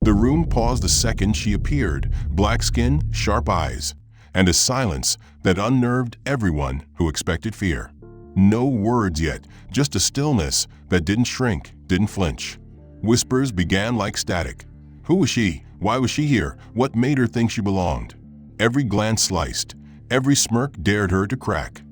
The room paused the second she appeared, black skin, sharp eyes, and a silence that unnerved everyone who expected fear. No words yet, just a stillness that didn't shrink, didn't flinch. Whispers began like static. Who was she? Why was she here? What made her think she belonged? Every glance sliced, every smirk dared her to crack.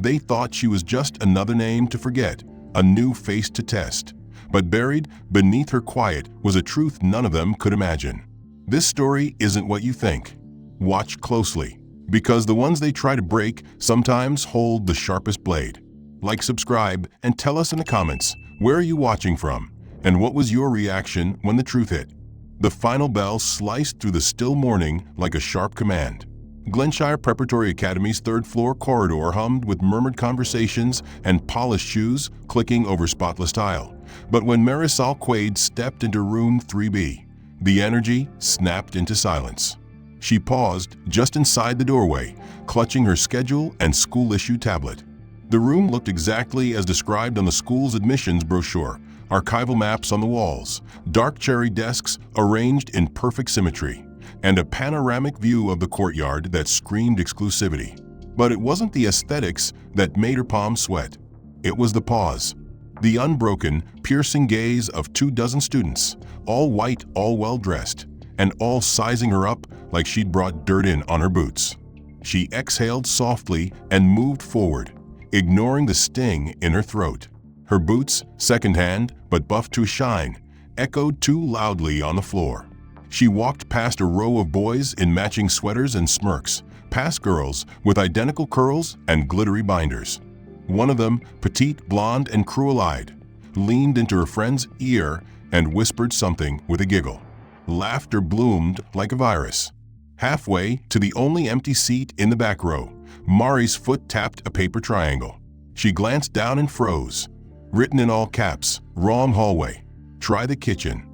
They thought she was just another name to forget, a new face to test. But buried beneath her quiet was a truth none of them could imagine. This story isn't what you think. Watch closely, because the ones they try to break sometimes hold the sharpest blade. Like, subscribe, and tell us in the comments, where are you watching from, and what was your reaction when the truth hit? The final bell sliced through the still morning like a sharp command. Glenshire Preparatory Academy's third-floor corridor hummed with murmured conversations and polished shoes clicking over spotless tile. But when Marisol Quaid stepped into room 3B, the energy snapped into silence. She paused just inside the doorway, clutching her schedule and school-issue tablet. The room looked exactly as described on the school's admissions brochure, archival maps on the walls, dark cherry desks arranged in perfect symmetry, and a panoramic view of the courtyard that screamed exclusivity. But it wasn't the aesthetics that made her palms sweat. It was the pause. The unbroken, piercing gaze of 24 students, all white, all well-dressed, and all sizing her up like she'd brought dirt in on her boots. She exhaled softly and moved forward, ignoring the sting in her throat. Her boots, secondhand but buffed to a shine, echoed too loudly on the floor. She walked past a row of boys in matching sweaters and smirks, past girls with identical curls and glittery binders. One of them, petite, blonde, and cruel-eyed, leaned into her friend's ear and whispered something with a giggle. Laughter bloomed like a virus. Halfway to the only empty seat in the back row, Mari's foot tapped a paper triangle. She glanced down and froze. Written in all caps, "Wrong hallway. Try the kitchen."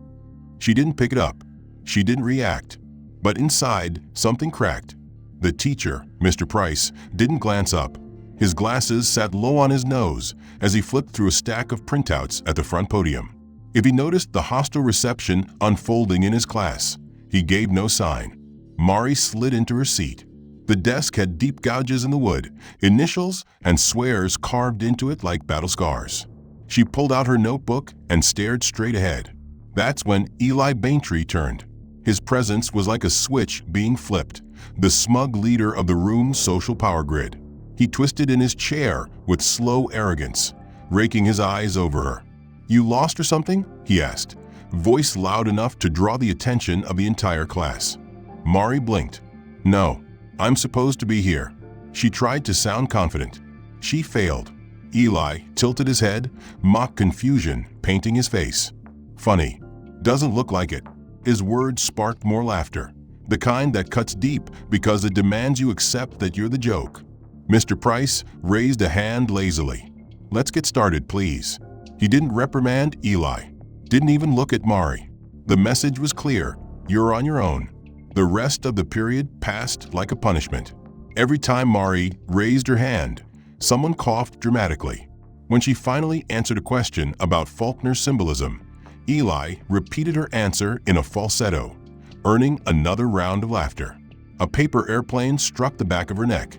She didn't pick it up. She didn't react. But inside, something cracked. The teacher, Mr. Price, didn't glance up. His glasses sat low on his nose as he flipped through a stack of printouts at the front podium. If he noticed the hostile reception unfolding in his class, he gave no sign. Mari slid into her seat. The desk had deep gouges in the wood, initials and swears carved into it like battle scars. She pulled out her notebook and stared straight ahead. That's when Eli Baintree turned. His presence was like a switch being flipped, the smug leader of the room's social power grid. He twisted in his chair with slow arrogance, raking his eyes over her. "You lost or something?" he asked, voice loud enough to draw the attention of the entire class. Mari blinked. "No, I'm supposed to be here." She tried to sound confident. She failed. Eli tilted his head, mock confusion painting his face. "Funny. Doesn't look like it." His words sparked more laughter, the kind that cuts deep because it demands you accept that you're the joke. Mr. Price raised a hand lazily. "Let's get started, please." He didn't reprimand Eli, didn't even look at Mari. The message was clear: you're on your own. The rest of the period passed like a punishment. Every time Mari raised her hand, someone coughed dramatically. When she finally answered a question about Faulkner's symbolism, Eli repeated her answer in a falsetto, earning another round of laughter. A paper airplane struck the back of her neck.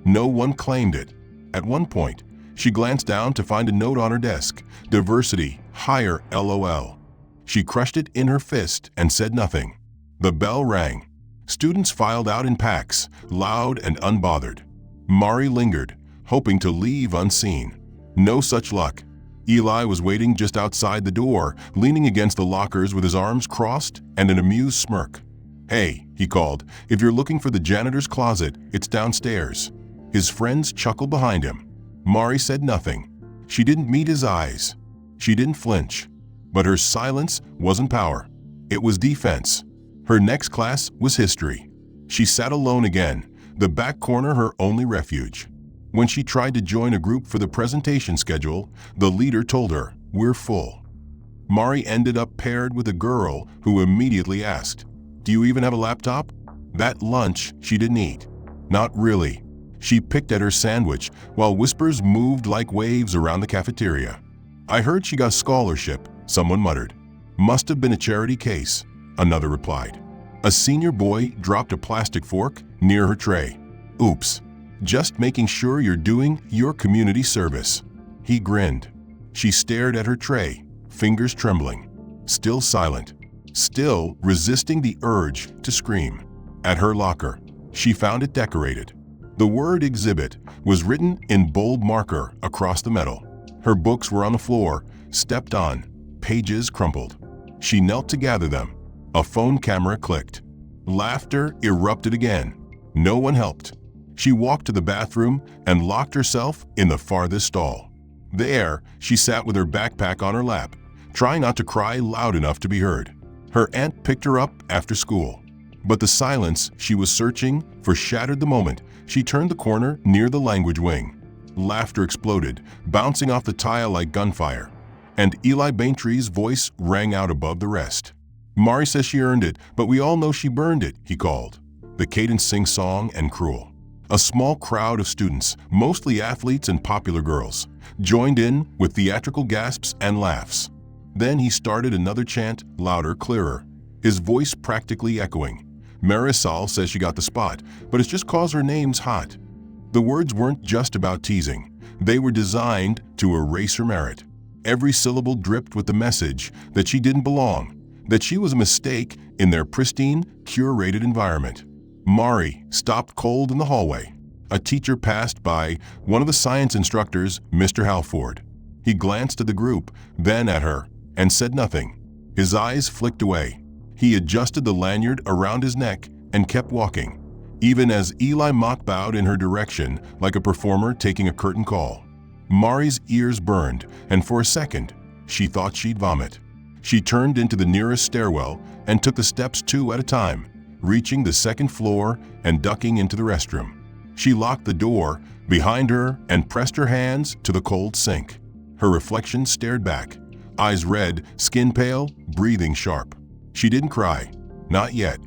No one claimed it. At one point, she glanced down to find a note on her desk: "Diversity, higher LOL." She crushed it in her fist and said nothing. The bell rang. Students filed out in packs, loud and unbothered. Mari lingered, hoping to leave unseen. No such luck. Eli was waiting just outside the door, leaning against the lockers with his arms crossed and an amused smirk. "Hey," he called, "if you're looking for the janitor's closet, it's downstairs." His friends chuckled behind him. Mari said nothing. She didn't meet his eyes. She didn't flinch. But her silence wasn't power. It was defense. Her next class was history. She sat alone again, the back corner her only refuge. When she tried to join a group for the presentation schedule, the leader told her, "We're full." Mari ended up paired with a girl who immediately asked, "Do you even have a laptop?" That lunch she didn't eat. Not really. She picked at her sandwich while whispers moved like waves around the cafeteria. "I heard she got a scholarship," someone muttered. "Must have been a charity case." another replied. A senior boy dropped a plastic fork near her tray. Oops, just making sure you're doing your community service. He grinned. She stared at her tray, fingers trembling, still silent, still resisting the urge to scream. At her locker, she found it decorated. The word exhibit was written in bold marker across the metal. Her books were on the floor, stepped on, pages crumpled. She knelt to gather them. A phone camera clicked. Laughter erupted again. No one helped. She walked to the bathroom and locked herself in the farthest stall. There, she sat with her backpack on her lap, trying not to cry loud enough to be heard. Her aunt picked her up after school. But the silence she was searching for shattered the moment she turned the corner near the language wing. Laughter exploded, bouncing off the tile like gunfire. And Eli Baintree's voice rang out above the rest. Mari says she earned it, but we all know she burned it, he called. The cadence sing-song and cruel. A small crowd of students, mostly athletes and popular girls, joined in with theatrical gasps and laughs. Then he started another chant, louder, clearer, his voice practically echoing. Marisol says she got the spot, but it's just 'cause her name's hot. The words weren't just about teasing. They were designed to erase her merit. Every syllable dripped with the message that she didn't belong, that she was a mistake in their pristine, curated environment. Mari stopped cold in the hallway. A teacher passed by, one of the science instructors, Mr. Halford. He glanced at the group, then at her, and said nothing. His eyes flicked away. He adjusted the lanyard around his neck and kept walking, even as Eli mock bowed in her direction like a performer taking a curtain call. Mari's ears burned, and for a second, she thought she'd vomit. She turned into the nearest stairwell and took the steps 2 at a time, reaching the second floor and ducking into the restroom. She locked the door behind her and pressed her hands to the cold sink. Her reflection stared back, eyes red, skin pale, breathing sharp. She didn't cry. Not yet.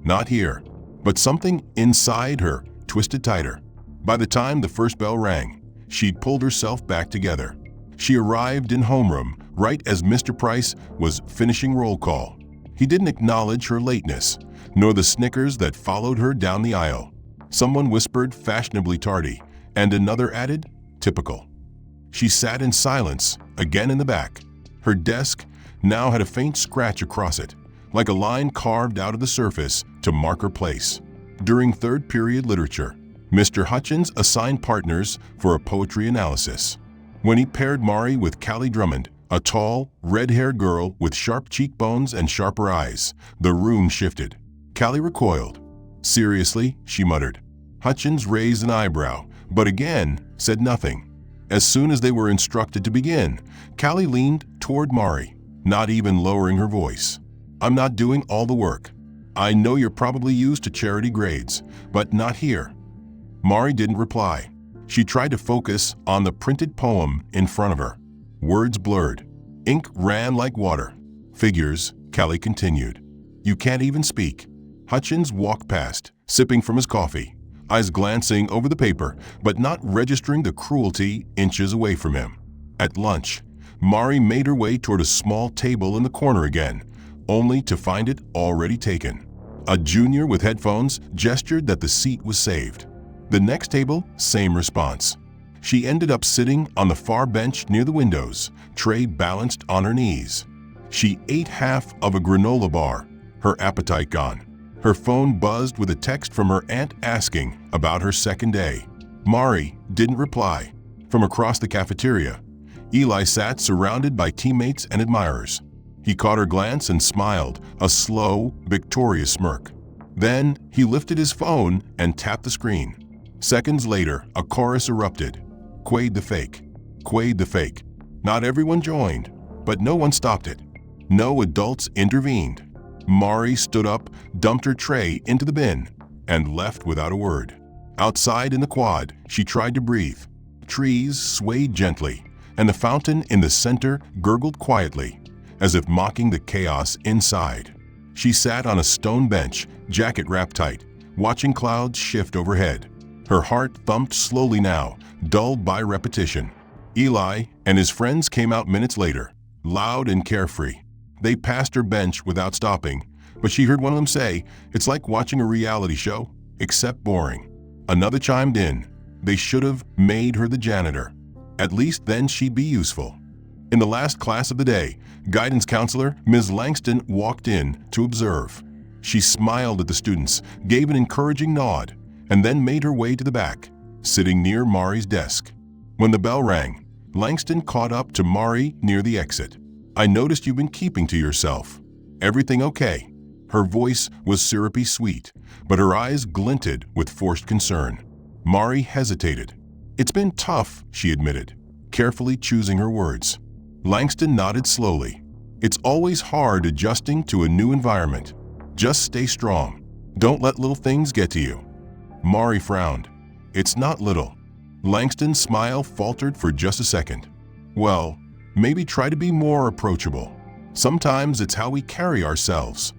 Not here. But something inside her twisted tighter. By the time the first bell rang, she'd pulled herself back together. She arrived in homeroom right as Mr. Price was finishing roll call. He didn't acknowledge her lateness, nor the snickers that followed her down the aisle. Someone whispered fashionably tardy, and another added, typical. She sat in silence, again in the back. Her desk now had a faint scratch across it, like a line carved out of the surface to mark her place. During third period literature, Mr. Hutchins assigned partners for a poetry analysis. When he paired Mari with Callie Drummond, a tall, red-haired girl with sharp cheekbones and sharper eyes, the room shifted. Callie recoiled. Seriously, she muttered. Hutchins raised an eyebrow, but again said nothing. As soon as they were instructed to begin, Callie leaned toward Mari, not even lowering her voice. I'm not doing all the work. I know you're probably used to charity grades, but not here. Mari didn't reply. She tried to focus on the printed poem in front of her. Words blurred. Ink ran like water. Figures, Callie continued. You can't even speak. Hutchins walked past, sipping from his coffee, eyes glancing over the paper, but not registering the cruelty inches away from him. At lunch, Mari made her way toward a small table in the corner again, only to find it already taken. A junior with headphones gestured that the seat was saved. The next table, same response. She ended up sitting on the far bench near the windows, tray balanced on her knees. She ate half of a granola bar, her appetite gone. Her phone buzzed with a text from her aunt asking about her second day. Mari didn't reply. From across the cafeteria, Eli sat surrounded by teammates and admirers. He caught her glance and smiled, a slow, victorious smirk. Then he lifted his phone and tapped the screen. Seconds later, a chorus erupted. Quade the fake. Quade the fake. Not everyone joined, but no one stopped it. No adults intervened. Mari stood up, dumped her tray into the bin, and left without a word. Outside in the quad, she tried to breathe. Trees swayed gently, and the fountain in the center gurgled quietly, as if mocking the chaos inside. She sat on a stone bench, jacket wrapped tight, watching clouds shift overhead. Her heart thumped slowly now, dulled by repetition. Eli and his friends came out minutes later, loud and carefree. They passed her bench without stopping, but she heard one of them say, "It's like watching a reality show, except boring." Another chimed in, "They should have made her the janitor. At least then she'd be useful." In the last class of the day, guidance counselor Ms. Langston walked in to observe. She smiled at the students, gave an encouraging nod, and then made her way to the back, sitting near Mari's desk. When the bell rang, Langston caught up to Mari near the exit. "I noticed you've been keeping to yourself. Everything okay?" Her voice was syrupy sweet, but her eyes glinted with forced concern. Mari hesitated. "It's been tough," she admitted, carefully choosing her words. Langston nodded slowly. "It's always hard adjusting to a new environment. Just stay strong. Don't let little things get to you." Mari frowned. "It's not little." Langston's smile faltered for just a second. "Well, maybe try to be more approachable. Sometimes it's how we carry ourselves."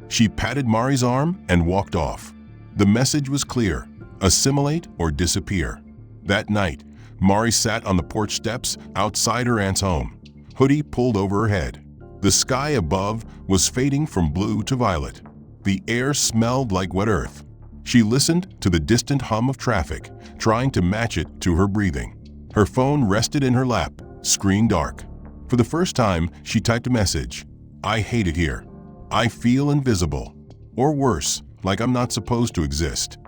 She patted Mari's arm and walked off. The message was clear: assimilate or disappear. That night, Mari sat on the porch steps outside her aunt's home, hoodie pulled over her head. The sky above was fading from blue to violet. The air smelled like wet earth. She listened to the distant hum of traffic, trying to match it to her breathing. Her phone rested in her lap, screen dark. For the first time, she typed a message. "I hate it here. I feel invisible. Or worse, like I'm not supposed to exist."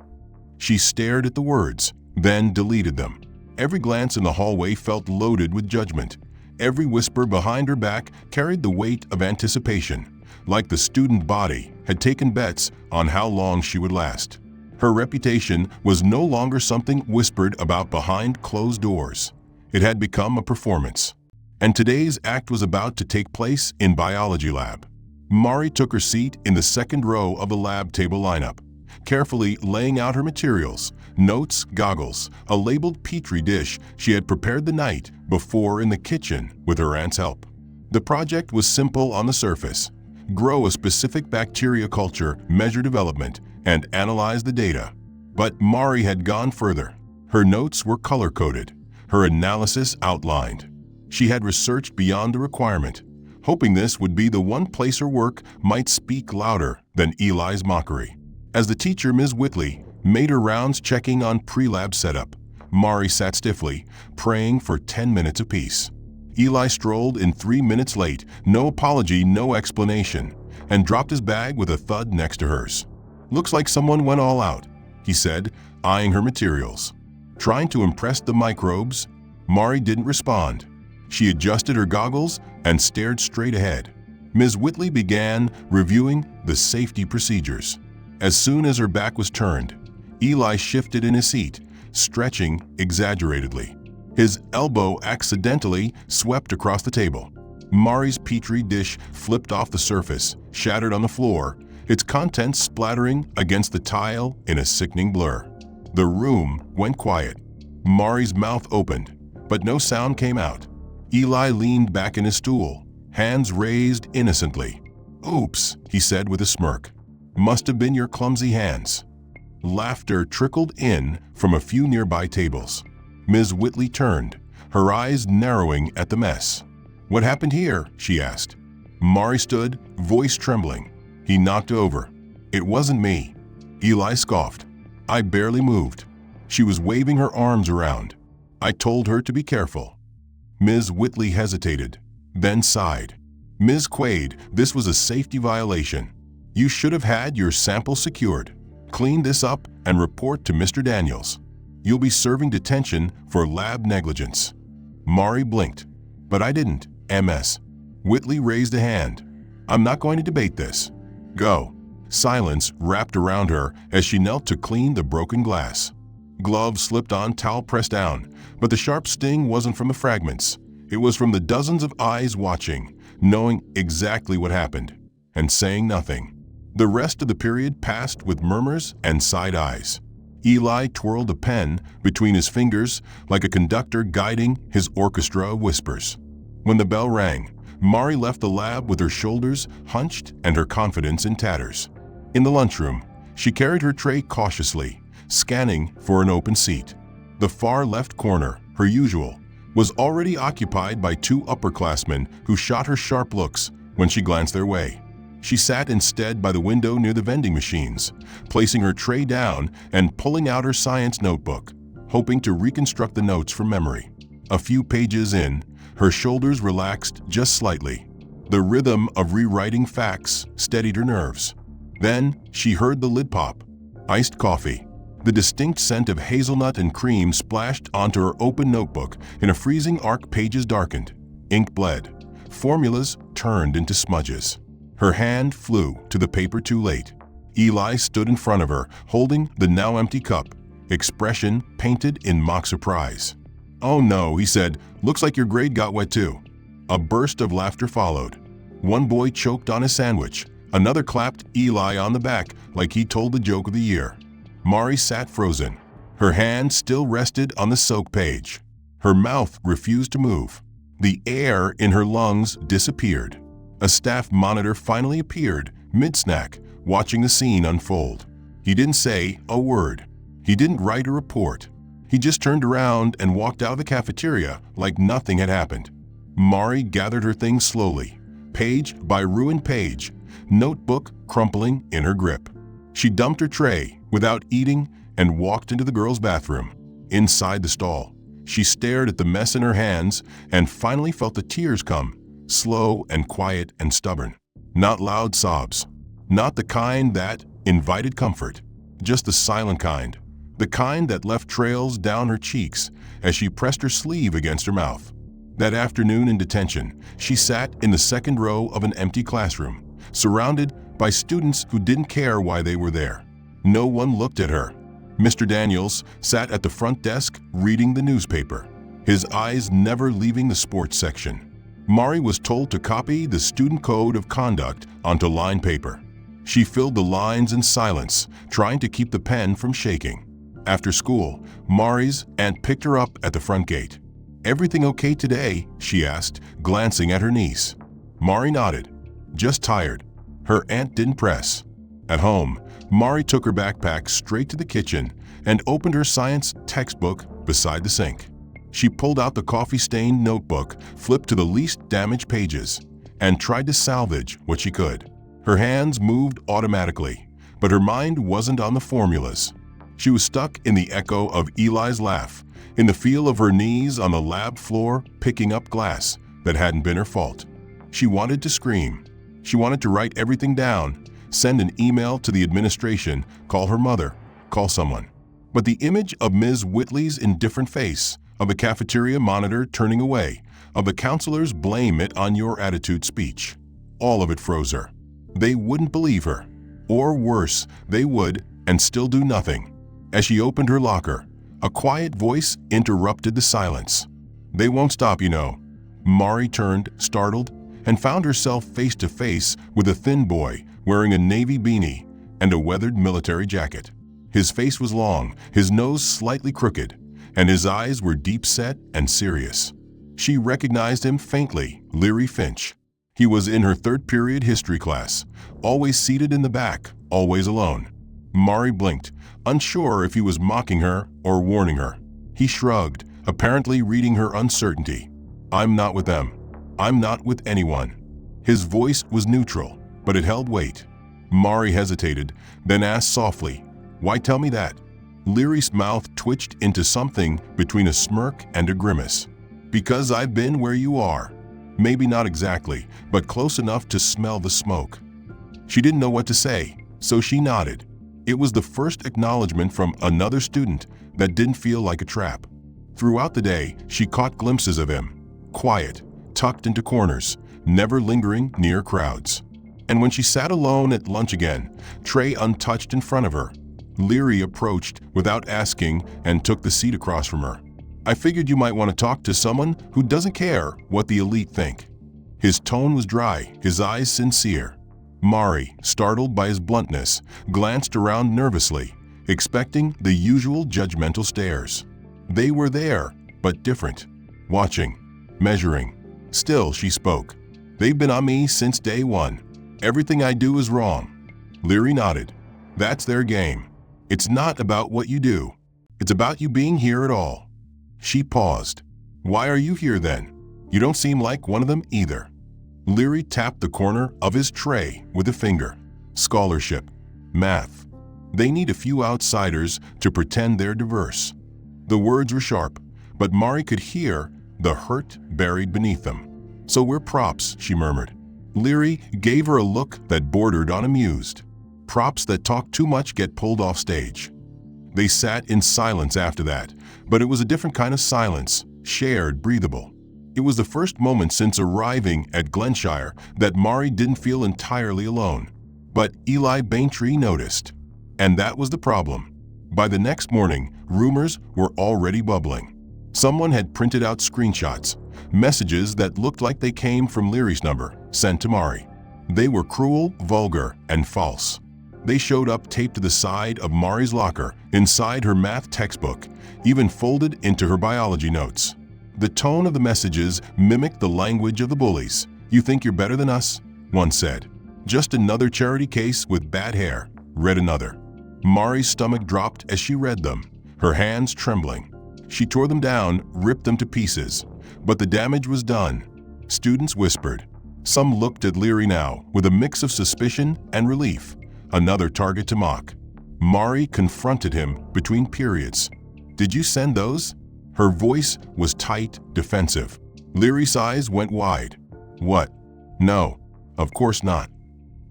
She stared at the words, then deleted them. Every glance in the hallway felt loaded with judgment. Every whisper behind her back carried the weight of anticipation, like the student body had taken bets on how long she would last. Her reputation was no longer something whispered about behind closed doors. It had become a performance. And today's act was about to take place in biology lab. Mari took her seat in the second row of the lab table lineup, carefully laying out her materials, notes, goggles, a labeled petri dish she had prepared the night before in the kitchen with her aunt's help. The project was simple on the surface: grow a specific bacteria culture, measure development, and analyze the data. But Mari had gone further. Her notes were color-coded, her analysis outlined. She had researched beyond the requirement, hoping this would be the one place her work might speak louder than Eli's mockery. As the teacher, Ms. Whitley, made her rounds checking on pre-lab setup, Mari sat stiffly, praying for 10 minutes apiece. Eli strolled in 3 minutes late, no apology, no explanation, and dropped his bag with a thud next to hers. "Looks like someone went all out," he said, eyeing her materials. Trying to impress the microbes, Mari didn't respond. She adjusted her goggles and stared straight ahead. Ms. Whitley began reviewing the safety procedures. As soon as her back was turned, Eli shifted in his seat, stretching exaggeratedly. His elbow accidentally swept across the table. Mari's petri dish flipped off the surface, shattered on the floor, its contents splattering against the tile in a sickening blur. The room went quiet. Mari's mouth opened, but no sound came out. Eli leaned back in his stool, hands raised innocently. "Oops," he said with a smirk. "Must have been your clumsy hands." Laughter trickled in from a few nearby tables. Ms. Whitley turned, her eyes narrowing at the mess. "What happened here?" she asked. Mari stood, voice trembling. He knocked over. "It wasn't me." Eli scoffed. "I barely moved." She was waving her arms around. "I told her to be careful." Ms. Whitley hesitated, then sighed. "Ms. Quaid, this was a safety violation. You should have had your sample secured. Clean this up and report to Mr. Daniels. You'll be serving detention for lab negligence." Mari blinked. "But I didn't, MS." Whitley raised a hand. "I'm not going to debate this. Go." Silence wrapped around her as she knelt to clean the broken glass. Gloves slipped on, towel pressed down, but the sharp sting wasn't from the fragments. It was from the dozens of eyes watching, knowing exactly what happened, and saying nothing. The rest of the period passed with murmurs and side eyes. Eli twirled a pen between his fingers like a conductor guiding his orchestra of whispers. When the bell rang, Mari left the lab with her shoulders hunched and her confidence in tatters. In the lunchroom, she carried her tray cautiously, scanning for an open seat. The far left corner, her usual, was already occupied by 2 upperclassmen who shot her sharp looks when she glanced their way. She sat instead by the window near the vending machines, placing her tray down and pulling out her science notebook, hoping to reconstruct the notes from memory. A few pages in, her shoulders relaxed just slightly. The rhythm of rewriting facts steadied her nerves. Then she heard the lid pop. Iced coffee. The distinct scent of hazelnut and cream splashed onto her open notebook. In a freezing arc, pages darkened. Ink bled. Formulas turned into smudges. Her hand flew to the paper too late. Eli stood in front of her, holding the now empty cup, expression painted in mock surprise. "Oh no," he said, "looks like your grade got wet too." A burst of laughter followed. One boy choked on his sandwich. Another clapped Eli on the back like he told the joke of the year. Mari sat frozen. Her hand still rested on the soak page. Her mouth refused to move. The air in her lungs disappeared. A staff monitor finally appeared, mid-snack, watching the scene unfold. He didn't say a word. He didn't write a report. He just turned around and walked out of the cafeteria like nothing had happened. Mari gathered her things slowly, page by ruined page, notebook crumpling in her grip. She dumped her tray without eating and walked into the girls' bathroom. Inside the stall, she stared at the mess in her hands and finally felt the tears come, slow and quiet and stubborn. Not loud sobs, not the kind that invited comfort, just the silent kind, the kind that left trails down her cheeks as she pressed her sleeve against her mouth. That afternoon in detention, she sat in the second row of an empty classroom, surrounded by students who didn't care why they were there. No one looked at her. Mr. Daniels sat at the front desk reading the newspaper, his eyes never leaving the sports section. Mari was told to copy the student code of conduct onto lined paper. She filled the lines in silence, trying to keep the pen from shaking. After school, Mari's aunt picked her up at the front gate. "Everything okay today?" she asked, glancing at her niece. Mari nodded. "Just tired." Her aunt didn't press. At home, Mari took her backpack straight to the kitchen and opened her science textbook beside the sink. She pulled out the coffee-stained notebook, flipped to the least damaged pages, and tried to salvage what she could. Her hands moved automatically, but her mind wasn't on the formulas. She was stuck in the echo of Eli's laugh, in the feel of her knees on the lab floor picking up glass that hadn't been her fault. She wanted to scream. She wanted to write everything down, send an email to the administration, call her mother, call someone. But the image of Ms. Whitley's indifferent face, of the cafeteria monitor turning away, of the counselor's blame it on your attitude speech, all of it froze her. They wouldn't believe her. Or worse, they would and still do nothing. As she opened her locker, a quiet voice interrupted the silence. "They won't stop, you know." Mari turned, startled, and found herself face to face with a thin boy wearing a navy beanie and a weathered military jacket. His face was long, his nose slightly crooked, and his eyes were deep-set and serious. She recognized him faintly, Leary Finch. He was in her third-period history class, always seated in the back, always alone. Mari blinked, unsure if he was mocking her or warning her. He shrugged, apparently reading her uncertainty. "I'm not with them. I'm not with anyone." His voice was neutral, but it held weight. Mari hesitated, then asked softly, "Why tell me that?" Leary's mouth twitched into something between a smirk and a grimace. "Because I've been where you are. Maybe not exactly, but close enough to smell the smoke." She didn't know what to say, so she nodded. It was the first acknowledgement from another student that didn't feel like a trap. Throughout the day, she caught glimpses of him, quiet, tucked into corners, never lingering near crowds. And when she sat alone at lunch again, tray untouched in front of her, Leary approached without asking and took the seat across from her. "I figured you might want to talk to someone who doesn't care what the elite think." His tone was dry, his eyes sincere. Mari, startled by his bluntness, glanced around nervously, expecting the usual judgmental stares. They were there, but different. Watching, measuring. Still, she spoke. "They've been on me since day one. Everything I do is wrong." Leary nodded. "That's their game. It's not about what you do. It's about you being here at all." She paused. "Why are you here then? You don't seem like one of them either." Leary tapped the corner of his tray with a finger. Scholarship. Math. They need a few outsiders to pretend they're diverse. The words were sharp, but Mari could hear the hurt buried beneath them. So we're props, she murmured. Leary gave her a look that bordered on amused. Props that talk too much get pulled off stage. They sat in silence after that, but it was a different kind of silence, shared, breathable. It was the first moment since arriving at Glenshire that Mari didn't feel entirely alone. But Eli Baintree noticed. And that was the problem. By the next morning, rumors were already bubbling. Someone had printed out screenshots, messages that looked like they came from Leary's number, sent to Mari. They were cruel, vulgar, and false. They showed up taped to the side of Mari's locker, inside her math textbook, even folded into her biology notes. The tone of the messages mimicked the language of the bullies. "You think you're better than us?" one said. "Just another charity case with bad hair," read another. Mari's stomach dropped as she read them, her hands trembling. She tore them down, ripped them to pieces. But the damage was done. Students whispered. Some looked at Leary now with a mix of suspicion and relief. Another target to mock. Mari confronted him between periods. "Did you send those?" Her voice was tight, defensive. Leary's eyes went wide. "What? No, of course not."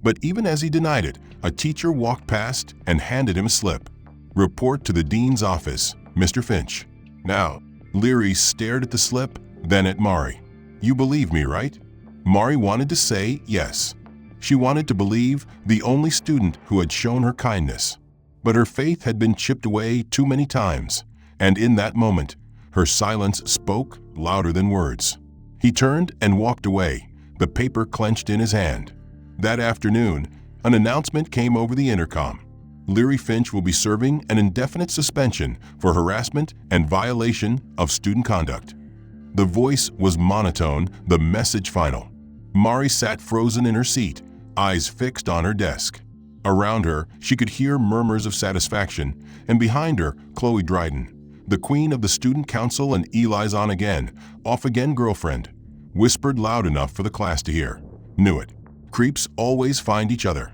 But even as he denied it, a teacher walked past and handed him a slip. "Report to the dean's office, Mr. Finch." Now, Leary stared at the slip, then at Mari. "You believe me, right?" Mari wanted to say yes. She wanted to believe the only student who had shown her kindness. But her faith had been chipped away too many times, and in that moment, her silence spoke louder than words. He turned and walked away, the paper clenched in his hand. That afternoon, an announcement came over the intercom. Leary Finch will be serving an indefinite suspension for harassment and violation of student conduct. The voice was monotone, the message final. Mari sat frozen in her seat, eyes fixed on her desk. Around her, she could hear murmurs of satisfaction, and behind her, Chloe Dryden, the queen of the student council and Eli's on-again, off-again girlfriend, whispered loud enough for the class to hear. Knew it. Creeps always find each other.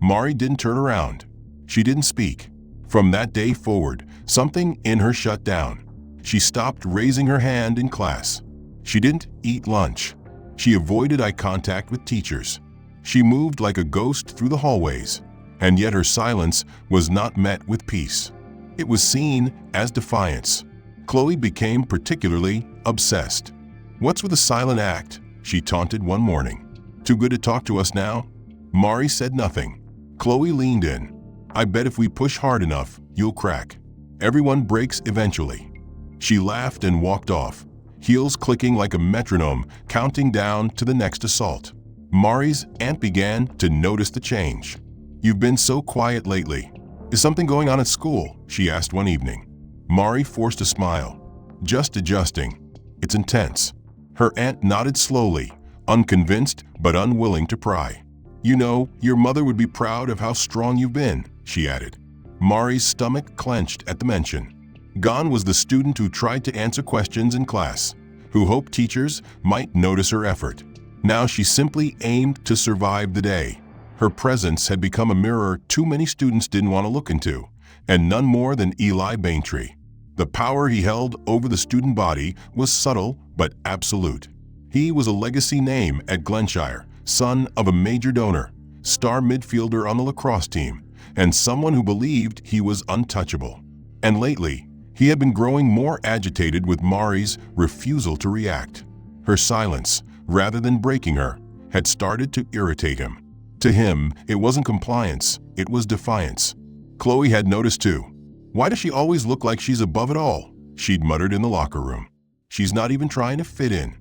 Mari didn't turn around. She didn't speak. From that day forward, something in her shut down. She stopped raising her hand in class. She didn't eat lunch. She avoided eye contact with teachers. She moved like a ghost through the hallways, and yet her silence was not met with peace. It was seen as defiance. Chloe became particularly obsessed. "What's with the silent act?" she taunted one morning. "Too good to talk to us now?" Mari said nothing. Chloe leaned in. "I bet if we push hard enough, you'll crack. Everyone breaks eventually." She laughed and walked off, heels clicking like a metronome, counting down to the next assault. Mari's aunt began to notice the change. "You've been so quiet lately. Is something going on at school?" she asked one evening. Mari forced a smile. "Just adjusting. It's intense." Her aunt nodded slowly, unconvinced but unwilling to pry. "You know, your mother would be proud of how strong you've been," she added. Mari's stomach clenched at the mention. Gone was the student who tried to answer questions in class, who hoped teachers might notice her effort. Now she simply aimed to survive the day. Her presence had become a mirror too many students didn't want to look into, and none more than Eli Baintree. The power he held over the student body was subtle but absolute. He was a legacy name at Glenshire, son of a major donor, star midfielder on the lacrosse team, and someone who believed he was untouchable. And lately, he had been growing more agitated with Mari's refusal to react. Her silence, rather than breaking her, had started to irritate him. To him, it wasn't compliance, it was defiance. Chloe had noticed too. "Why does she always look like she's above it all?" she'd muttered in the locker room. "She's not even trying to fit in."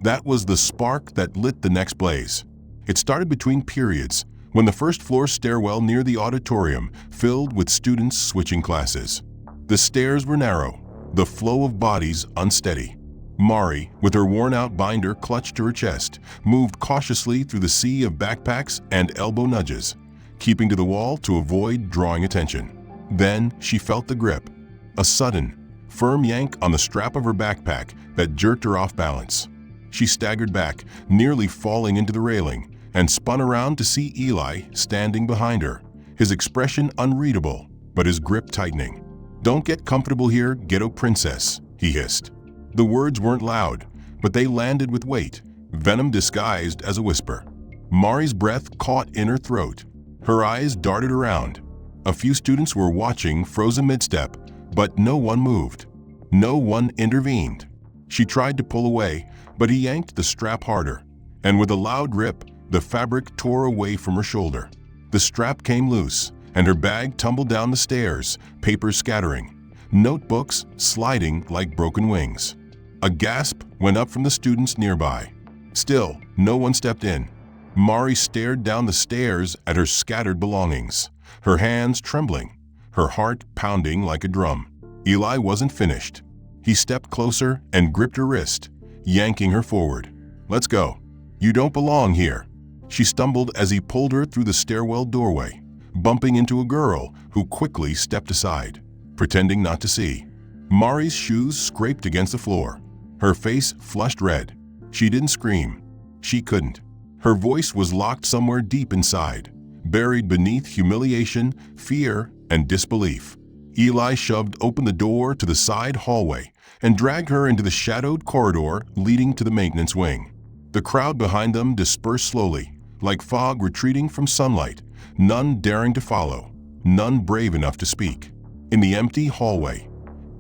That was the spark that lit the next blaze. It started between periods, when the first-floor stairwell near the auditorium filled with students switching classes. The stairs were narrow, the flow of bodies unsteady. Mari, with her worn-out binder clutched to her chest, moved cautiously through the sea of backpacks and elbow nudges, keeping to the wall to avoid drawing attention. Then she felt the grip, a sudden, firm yank on the strap of her backpack that jerked her off balance. She staggered back, nearly falling into the railing, and spun around to see Eli standing behind her, his expression unreadable, but his grip tightening. "Don't get comfortable here, ghetto princess," he hissed. The words weren't loud, but they landed with weight, venom disguised as a whisper. Mari's breath caught in her throat. Her eyes darted around. A few students were watching, frozen mid-step, but no one moved. No one intervened. She tried to pull away, but he yanked the strap harder, and with a loud rip, the fabric tore away from her shoulder. The strap came loose, and her bag tumbled down the stairs, papers scattering, notebooks sliding like broken wings. A gasp went up from the students nearby. Still, no one stepped in. Mari stared down the stairs at her scattered belongings, her hands trembling, her heart pounding like a drum. Eli wasn't finished. He stepped closer and gripped her wrist, yanking her forward. "Let's go. You don't belong here." She stumbled as he pulled her through the stairwell doorway, bumping into a girl who quickly stepped aside, pretending not to see. Mari's shoes scraped against the floor. Her face flushed red. She didn't scream. She couldn't. Her voice was locked somewhere deep inside, buried beneath humiliation, fear, and disbelief. Eli shoved open the door to the side hallway and dragged her into the shadowed corridor leading to the maintenance wing. The crowd behind them dispersed slowly, like fog retreating from sunlight, none daring to follow, none brave enough to speak. In the empty hallway,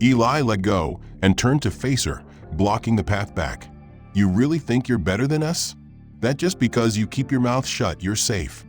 Eli let go and turned to face her, blocking the path back. "You really think you're better than us? That just because you keep your mouth shut, you're safe."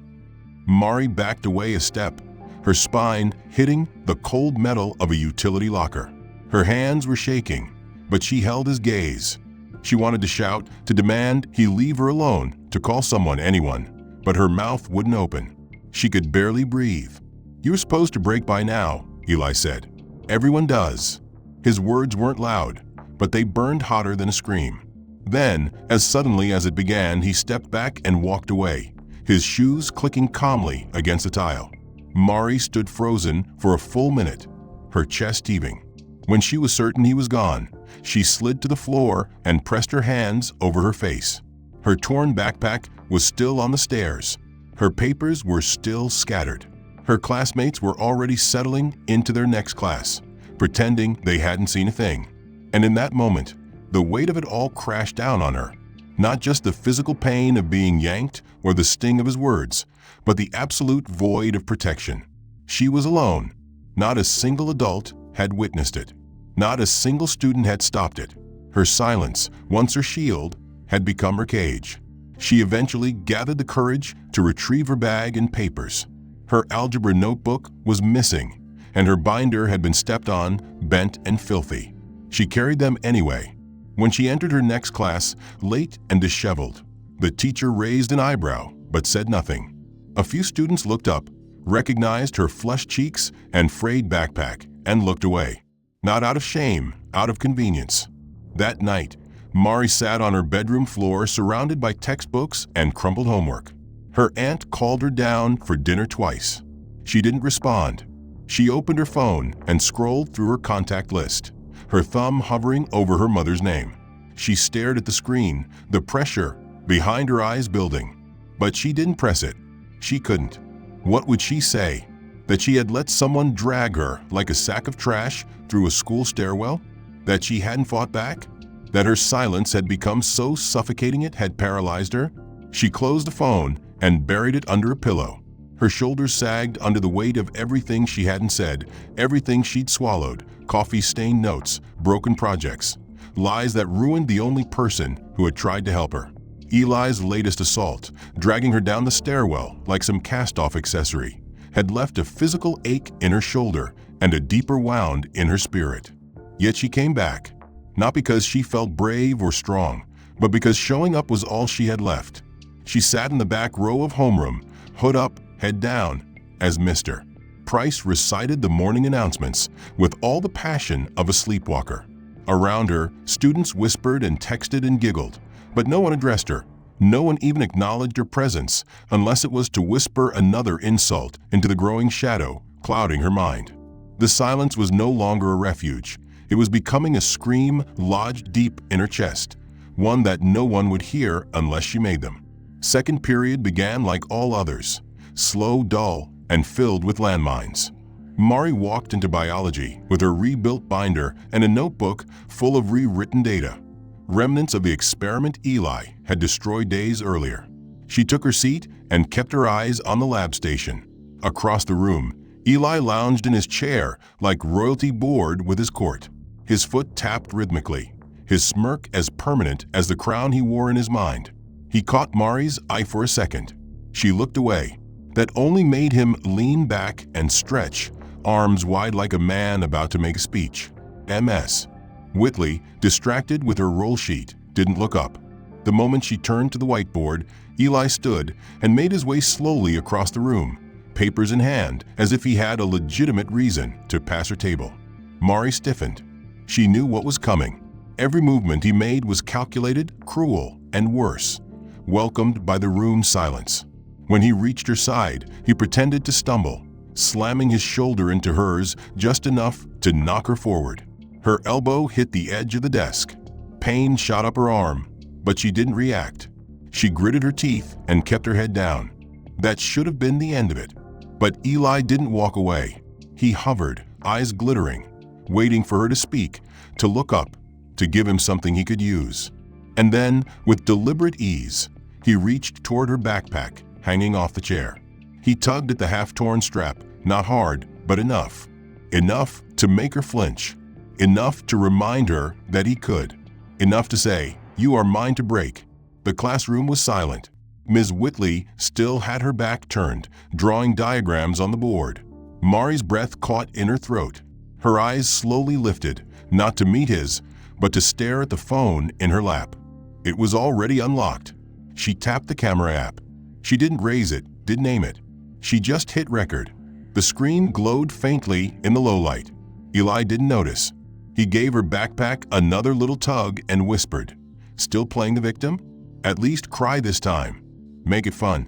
Mari backed away a step, her spine hitting the cold metal of a utility locker. Her hands were shaking, but she held his gaze. She wanted to shout, to demand he leave her alone, to call someone, anyone, but her mouth wouldn't open. She could barely breathe. "You were supposed to break by now," Eli said. "Everyone does." His words weren't loud, but they burned hotter than a scream. Then, as suddenly as it began, he stepped back and walked away, his shoes clicking calmly against the tile. Mari stood frozen for a full minute, her chest heaving. When she was certain he was gone, she slid to the floor and pressed her hands over her face. Her torn backpack was still on the stairs. Her papers were still scattered. Her classmates were already settling into their next class, pretending they hadn't seen a thing. And in that moment, the weight of it all crashed down on her. Not just the physical pain of being yanked or the sting of his words, but the absolute void of protection. She was alone. Not a single adult had witnessed it. Not a single student had stopped it. Her silence, once her shield, had become her cage. She eventually gathered the courage to retrieve her bag and papers. Her algebra notebook was missing, and her binder had been stepped on, bent and filthy. She carried them anyway. When she entered her next class, late and disheveled, the teacher raised an eyebrow but said nothing. A few students looked up, recognized her flushed cheeks and frayed backpack, and looked away. Not out of shame, out of convenience. That night, Mari sat on her bedroom floor surrounded by textbooks and crumpled homework. Her aunt called her down for dinner twice. She didn't respond. She opened her phone and scrolled through her contact list, her thumb hovering over her mother's name. She stared at the screen, the pressure behind her eyes building. But she didn't press it. She couldn't. What would she say? That she had let someone drag her like a sack of trash through a school stairwell? That she hadn't fought back? That her silence had become so suffocating it had paralyzed her? She closed the phone and buried it under a pillow. Her shoulders sagged under the weight of everything she hadn't said, everything she'd swallowed, coffee-stained notes, broken projects, lies that ruined the only person who had tried to help her. Eli's latest assault, dragging her down the stairwell like some cast-off accessory, had left a physical ache in her shoulder and a deeper wound in her spirit. Yet she came back, not because she felt brave or strong, but because showing up was all she had left. She sat in the back row of homeroom, hood up, head down, as Mr. Price recited the morning announcements with all the passion of a sleepwalker. Around her, students whispered and texted and giggled, but no one addressed her. No one even acknowledged her presence, unless it was to whisper another insult into the growing shadow, clouding her mind. The silence was no longer a refuge. It was becoming a scream lodged deep in her chest, one that no one would hear unless she made them. Second period began like all others, slow, dull, and filled with landmines. Mari walked into biology with her rebuilt binder and a notebook full of rewritten data, remnants of the experiment Eli had destroyed days earlier. She took her seat and kept her eyes on the lab station. Across the room, Eli lounged in his chair like royalty bored with his court. His foot tapped rhythmically, his smirk as permanent as the crown he wore in his mind. He caught Mari's eye for a second. She looked away. That only made him lean back and stretch, arms wide like a man about to make a speech. MS. Whitley, distracted with her roll sheet, didn't look up. The moment she turned to the whiteboard, Eli stood and made his way slowly across the room, papers in hand, as if he had a legitimate reason to pass her table. Mari stiffened. She knew what was coming. Every movement he made was calculated, cruel, and worse, welcomed by the room's silence. When he reached her side, he pretended to stumble, slamming his shoulder into hers just enough to knock her forward. Her elbow hit the edge of the desk. Pain shot up her arm, but she didn't react. She gritted her teeth and kept her head down. That should have been the end of it. But Eli didn't walk away. He hovered, eyes glittering, waiting for her to speak, to look up, to give him something he could use. And then, with deliberate ease, he reached toward her backpack, hanging off the chair. He tugged at the half-torn strap, not hard, but enough. Enough to make her flinch. Enough to remind her that he could. Enough to say, "You are mine to break." The classroom was silent. Ms. Whitley still had her back turned, drawing diagrams on the board. Mari's breath caught in her throat. Her eyes slowly lifted, not to meet his, but to stare at the phone in her lap. It was already unlocked. She tapped the camera app. She didn't raise it, didn't aim it. She just hit record. The screen glowed faintly in the low light. Eli didn't notice. He gave her backpack another little tug and whispered, "Still playing the victim? At least cry this time. Make it fun."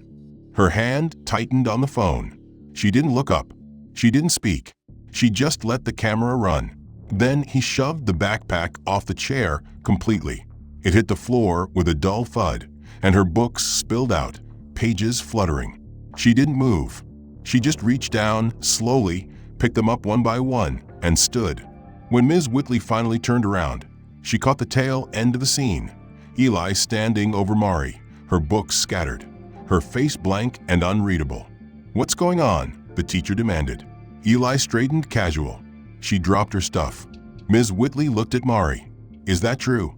Her hand tightened on the phone. She didn't look up. She didn't speak. She just let the camera run. Then he shoved the backpack off the chair completely. It hit the floor with a dull thud, and her books spilled out, pages fluttering. She didn't move. She just reached down, slowly, picked them up one by one, and stood. When Ms. Whitley finally turned around, she caught the tail end of the scene. Eli standing over Mari, her books scattered, her face blank and unreadable. "What's going on?" the teacher demanded. Eli straightened casual. She dropped her stuff. Ms. Whitley looked at Mari. "Is that true?"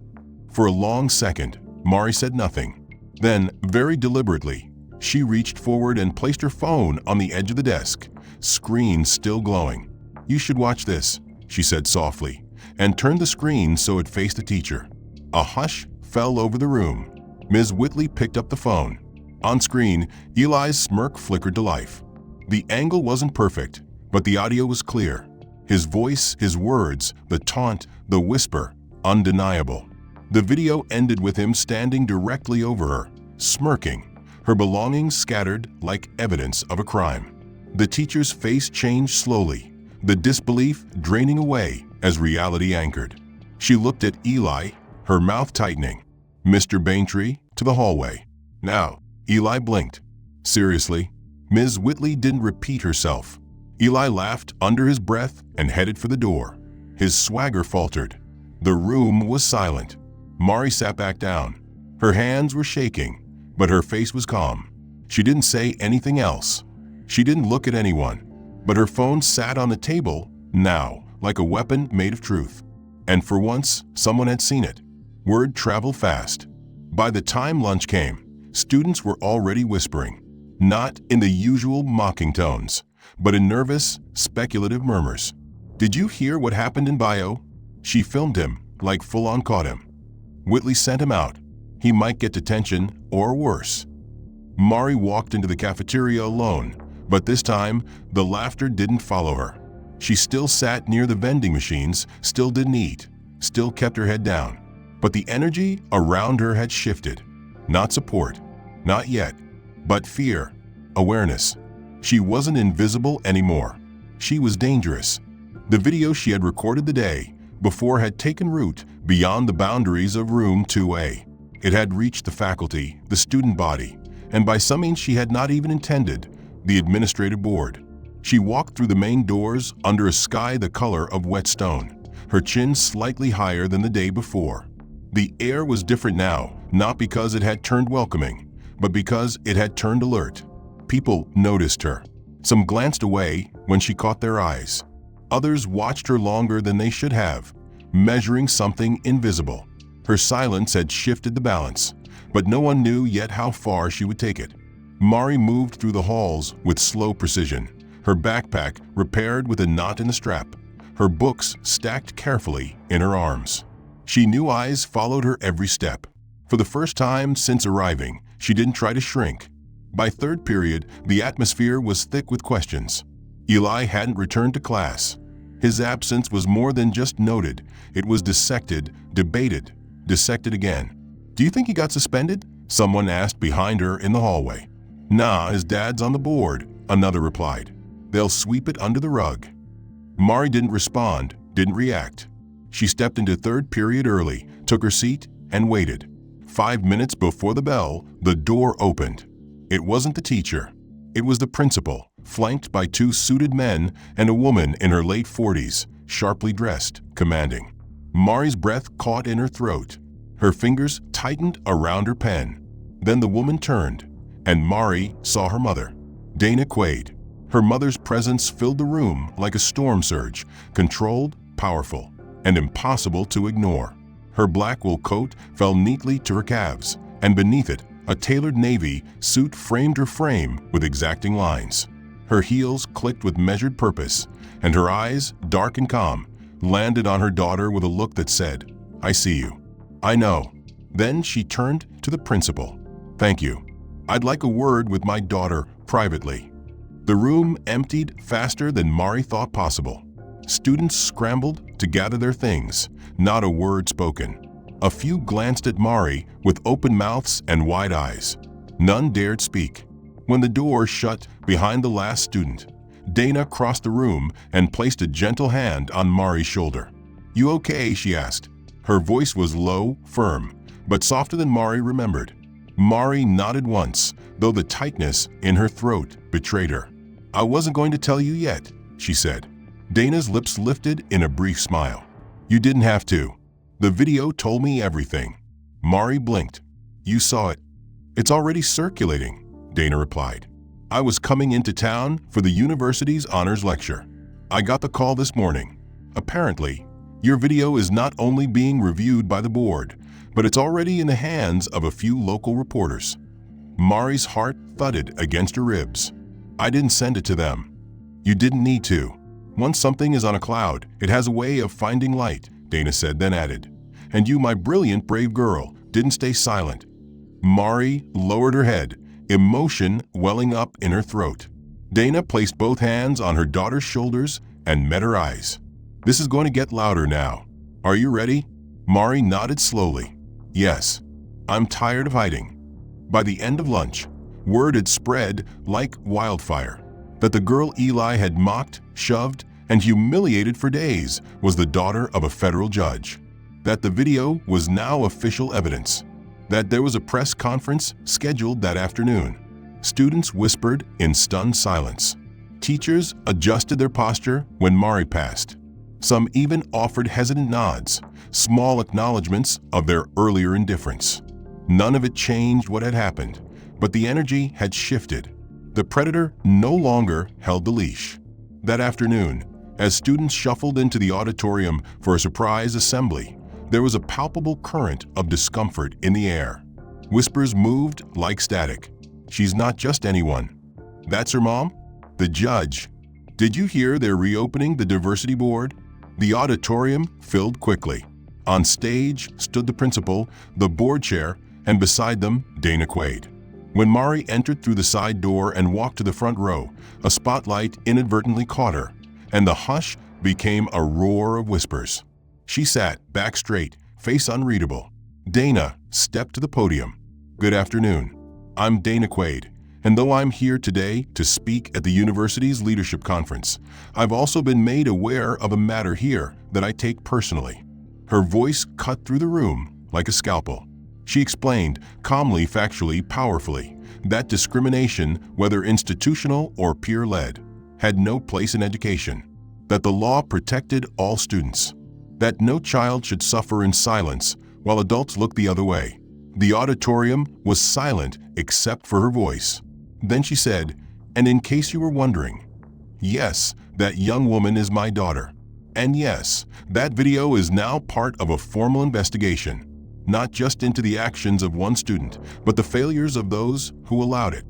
For a long second, Mari said nothing. Then, very deliberately, she reached forward and placed her phone on the edge of the desk, screen still glowing. "You should watch this," she said softly, and turned the screen so it faced the teacher. A hush fell over the room. Ms. Whitley picked up the phone. On screen, Eli's smirk flickered to life. The angle wasn't perfect, but the audio was clear. His voice, his words, the taunt, the whisper, undeniable. The video ended with him standing directly over her, smirking, her belongings scattered like evidence of a crime. The teacher's face changed slowly, the disbelief draining away as reality anchored. She looked at Eli, her mouth tightening. Mr. Baintree to the hallway. "Now." Eli blinked. "Seriously?" Ms. Whitley didn't repeat herself. Eli laughed under his breath and headed for the door. His swagger faltered. The room was silent. Mari sat back down. Her hands were shaking, but her face was calm. She didn't say anything else. She didn't look at anyone, but her phone sat on the table now, like a weapon made of truth. And for once, someone had seen it. Word traveled fast. By the time lunch came, students were already whispering, not in the usual mocking tones, but in nervous, speculative murmurs. "Did you hear what happened in bio?" She filmed him, like full-on caught him. Whitley sent him out. He might get detention or worse. Mari walked into the cafeteria alone, but this time, the laughter didn't follow her. She still sat near the vending machines, still didn't eat, still kept her head down. But the energy around her had shifted. Not support, not yet, but fear, awareness. She wasn't invisible anymore. She was dangerous. The video she had recorded the day before had taken root beyond the boundaries of room 2A. It had reached the faculty, the student body, and by some means she had not even intended, the administrative board. She walked through the main doors under a sky the color of wet stone, her chin slightly higher than the day before. The air was different now, not because it had turned welcoming, but because it had turned alert. People noticed her. Some glanced away when she caught their eyes. Others watched her longer than they should have, measuring something invisible. Her silence had shifted the balance, but no one knew yet how far she would take it. Mari moved through the halls with slow precision, her backpack repaired with a knot in the strap, her books stacked carefully in her arms. She knew eyes followed her every step. For the first time since arriving, she didn't try to shrink. By third period, the atmosphere was thick with questions. Eli hadn't returned to class. His absence was more than just noted. It was dissected, debated, dissected again. "Do you think he got suspended?" someone asked behind her in the hallway. "Nah, his dad's on the board," another replied. "They'll sweep it under the rug." Mari didn't respond, didn't react. She stepped into third period early, took her seat, and waited. 5 minutes before the bell, the door opened. It wasn't the teacher. It was the principal, flanked by 2 suited men and a woman in her late 40s, sharply dressed, commanding. Mari's breath caught in her throat. Her fingers tightened around her pen. Then the woman turned, and Mari saw her mother, Dana Quaid. Her mother's presence filled the room like a storm surge, controlled, powerful, and impossible to ignore. Her black wool coat fell neatly to her calves, and beneath it, a tailored navy suit framed her frame with exacting lines. Her heels clicked with measured purpose, and her eyes, dark and calm, landed on her daughter with a look that said, "I see you. I know." Then she turned to the principal. "Thank you. I'd like a word with my daughter privately." The room emptied faster than Mari thought possible. Students scrambled to gather their things, not a word spoken. A few glanced at Mari with open mouths and wide eyes. None dared speak. When the door shut behind the last student, Dana crossed the room and placed a gentle hand on Mari's shoulder. "You okay?" she asked. Her voice was low, firm, but softer than Mari remembered. Mari nodded once, though the tightness in her throat betrayed her. "I wasn't going to tell you yet," she said. Dana's lips lifted in a brief smile. "You didn't have to. The video told me everything." Mari blinked. "You saw it." "It's already circulating," Dana replied. "I was coming into town for the university's honors lecture. I got the call this morning. Apparently, your video is not only being reviewed by the board, but it's already in the hands of a few local reporters." Mari's heart thudded against her ribs. "I didn't send it to them." "You didn't need to. Once something is on a cloud, it has a way of finding light," Dana said, then added. "And you, my brilliant, brave girl, didn't stay silent." Mari lowered her head, emotion welling up in her throat. Dana placed both hands on her daughter's shoulders and met her eyes. "This is going to get louder now. Are you ready?" Mari nodded slowly. "Yes. I'm tired of hiding." By the end of lunch, word had spread like wildfire that the girl Eli had mocked, shoved, and humiliated for days was the daughter of a federal judge. That the video was now official evidence. That there was a press conference scheduled that afternoon. Students whispered in stunned silence. Teachers adjusted their posture when Mari passed. Some even offered hesitant nods, small acknowledgments of their earlier indifference. None of it changed what had happened, but the energy had shifted. The predator no longer held the leash. That afternoon, as students shuffled into the auditorium for a surprise assembly, there was a palpable current of discomfort in the air. Whispers moved like static. "She's not just anyone." "That's her mom?" "The judge." "Did you hear they're reopening the diversity board?" The auditorium filled quickly. On stage stood the principal, the board chair, and beside them, Dana Quaid. When Mari entered through the side door and walked to the front row, a spotlight inadvertently caught her, and the hush became a roar of whispers. She sat, back straight, face unreadable. Dana stepped to the podium. "Good afternoon. I'm Dana Quaid, And though I'm here today to speak at the university's leadership conference, I've also been made aware of a matter here that I take personally." Her voice cut through the room like a scalpel. She explained, calmly, factually, powerfully, that discrimination, whether institutional or peer-led, had no place in education, that the law protected all students, that no child should suffer in silence while adults looked the other way. The auditorium was silent except for her voice. Then she said, "And in case you were wondering, yes, that young woman is my daughter. And yes, that video is now part of a formal investigation, not just into the actions of one student, but the failures of those who allowed it."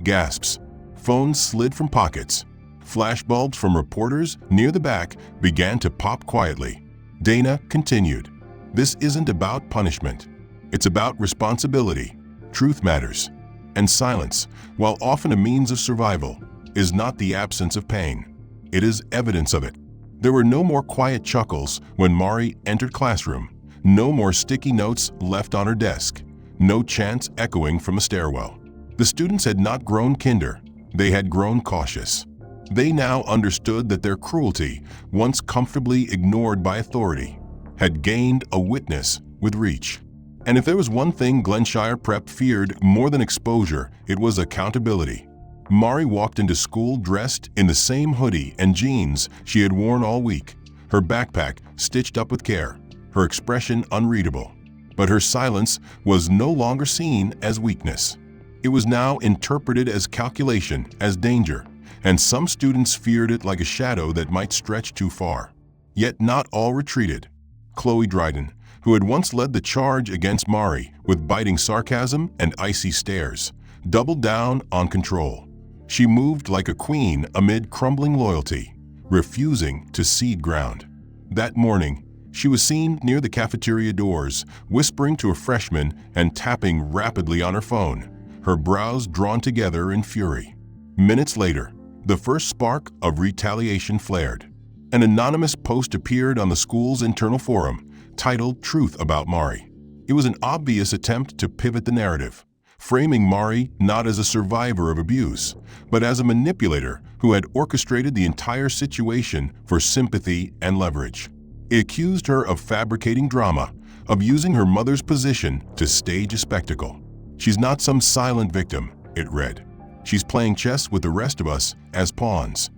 Gasps. Phones slid from pockets. Flashbulbs from reporters near the back began to pop quietly. Dana continued, "This isn't about punishment. It's about responsibility. Truth matters. And silence, while often a means of survival, is not the absence of pain. It is evidence of it." There were no more quiet chuckles when Mari entered classroom, no more sticky notes left on her desk, no chants echoing from a stairwell. The students had not grown kinder, they had grown cautious. They now understood that their cruelty, once comfortably ignored by authority, had gained a witness with reach. And if there was one thing Glenshire Prep feared more than exposure, it was accountability. Mari walked into school dressed in the same hoodie and jeans she had worn all week, her backpack stitched up with care, her expression unreadable. But her silence was no longer seen as weakness. It was now interpreted as calculation, as danger, and some students feared it like a shadow that might stretch too far. Yet not all retreated. Chloe Dryden, who had once led the charge against Mari with biting sarcasm and icy stares, doubled down on control. She moved like a queen amid crumbling loyalty, refusing to cede ground. That morning, she was seen near the cafeteria doors, whispering to a freshman and tapping rapidly on her phone, her brows drawn together in fury. Minutes later, the first spark of retaliation flared. An anonymous post appeared on the school's internal forum, titled "Truth About Mari." It was an obvious attempt to pivot the narrative, framing Mari not as a survivor of abuse, but as a manipulator who had orchestrated the entire situation for sympathy and leverage. It accused her of fabricating drama, of using her mother's position to stage a spectacle. "She's not some silent victim," it read. "She's playing chess with the rest of us as pawns."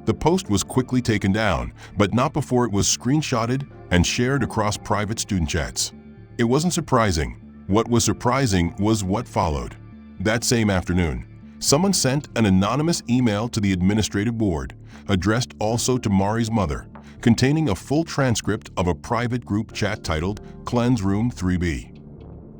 The post was quickly taken down, but not before it was screenshotted and shared across private student chats. It wasn't surprising. What was surprising was what followed. That same afternoon, someone sent an anonymous email to the administrative board, addressed also to Mari's mother, containing a full transcript of a private group chat titled "Cleanse Room 3B."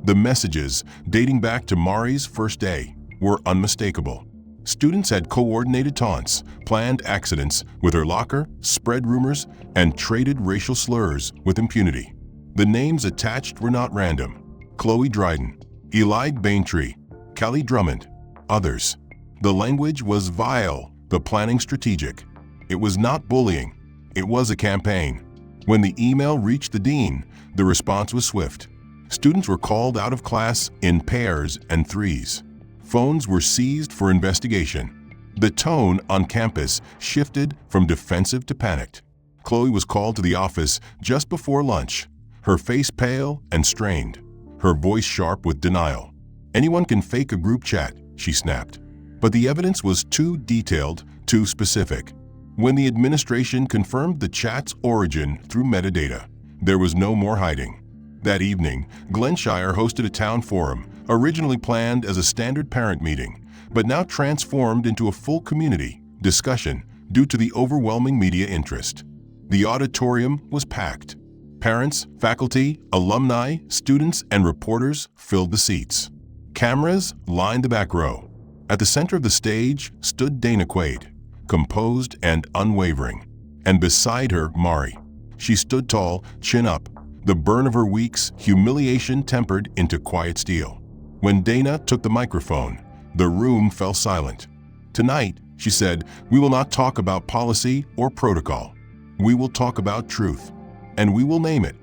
The messages, dating back to Mari's first day, were unmistakable. Students had coordinated taunts, planned accidents with her locker, spread rumors, and traded racial slurs with impunity. The names attached were not random. Chloe Dryden, Elide Baintree, Kelly Drummond, others. The language was vile, the planning strategic. It was not bullying. It was a campaign. When the email reached the dean, the response was swift. Students were called out of class in pairs and threes. Phones were seized for investigation. The tone on campus shifted from defensive to panicked. Chloe was called to the office just before lunch, her face pale and strained, her voice sharp with denial. "Anyone can fake a group chat," she snapped. But the evidence was too detailed, too specific. When the administration confirmed the chat's origin through metadata, there was no more hiding. That evening, Glenshire hosted a town forum, originally planned as a standard parent meeting, but now transformed into a full community discussion due to the overwhelming media interest. The auditorium was packed. Parents, faculty, alumni, students, and reporters filled the seats. Cameras lined the back row. At the center of the stage stood Dana Quaid, composed and unwavering, and beside her, Mari. She stood tall, chin up, the burn of her week's humiliation tempered into quiet steel. When Dana took the microphone, the room fell silent. "Tonight," she said, "we will not talk about policy or protocol. We will talk about truth, and we will name it."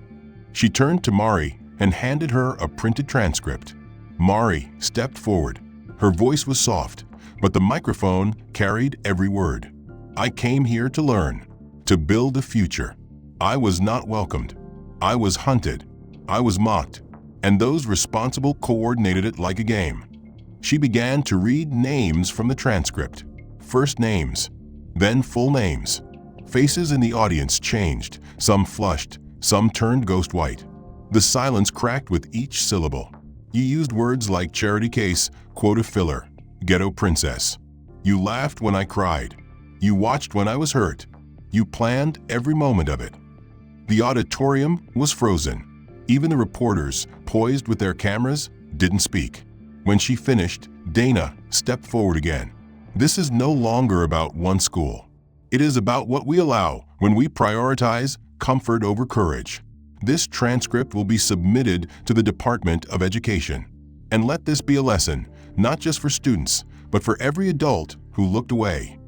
She turned to Mari and handed her a printed transcript. Mari stepped forward, Her voice was soft, but the microphone carried every word. I came here to learn, to build a future. I was not welcomed. I was hunted. I was mocked. And those responsible coordinated it like a game. She began to read names from the transcript. First names, then full names. Faces in the audience changed, some flushed, some turned ghost white. The silence cracked with each syllable. You used words like charity case, quota filler, ghetto princess. You laughed when I cried. You watched when I was hurt. You planned every moment of it. The auditorium was frozen. Even the reporters, poised with their cameras, didn't speak. When she finished, Dana stepped forward again. This is no longer about one school. It is about what we allow when we prioritize comfort over courage. This transcript will be submitted to the Department of Education. And let this be a lesson, not just for students, but for every adult who looked away.